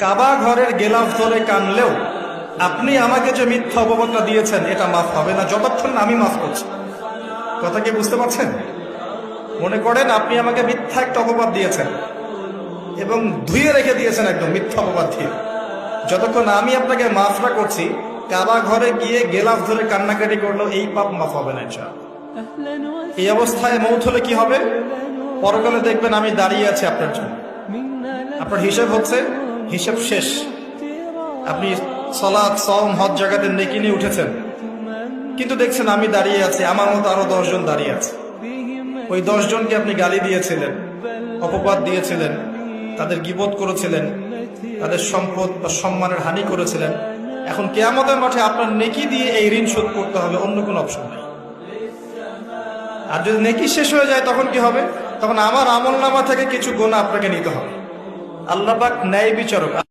কাবা ঘরের গেলাফ ধরে কানলেও আপনি আমাকে যে মিথ্যা অপবাদটা দিয়েছেন এটা মাফ হবে না যতক্ষণ না আমি মাফ করছি। কথা কি বুঝতে পারছেন? মনে করেন আপনি আমাকে মিথ্যা একটা অপবাদ দিয়েছেন এবং ধুয়ে রেখে দিয়েছেন একদম মিথ্যা অপবাদ দিয়ে। যতক্ষণ আমি আপনাকে মাফ না করছি, কাবা ঘরে গিয়ে গেলাফ ধরে কান্নাকাটি করলো এই পাপ মাফ হবে না ইনশাআল্লাহ। এই অবস্থায় মৌত হলে কি হবে? পরকালে দেখবেন আমি দাঁড়িয়ে আছি আপনার জন্য, আপনার হিসাব হচ্ছে, হিসাব শেষ। আপনি সালাত, সওম, হজ জাকাতের নেকি নিয়ে উঠেছেন, কিন্তু দেখছেন আমি দাঁড়িয়ে আছি, আমার মতো আরো 10 জন দাঁড়িয়ে আছে। ওই 10 জনকে আপনি গালি দিয়েছিলেন, অপবাদ দিয়েছিলেন, তাদের গীবত করেছিলেন, তাদের সম্পদ বা সম্মানের হানি করেছিলেন। এখন কিয়ামতের মাঠে আপনার নেকি দিয়ে এই ঋণ শোধ করতে হবে, অন্য কোনো অপশন নেই। আর যদি নেকি শেষ হয়ে যায় তখন কি হবে? তখন আমার আমলনামা থেকে কিছু গুনাহ আপনাকে নিতে হবে। আল্লাহ পাক ন্যায় বিচারক।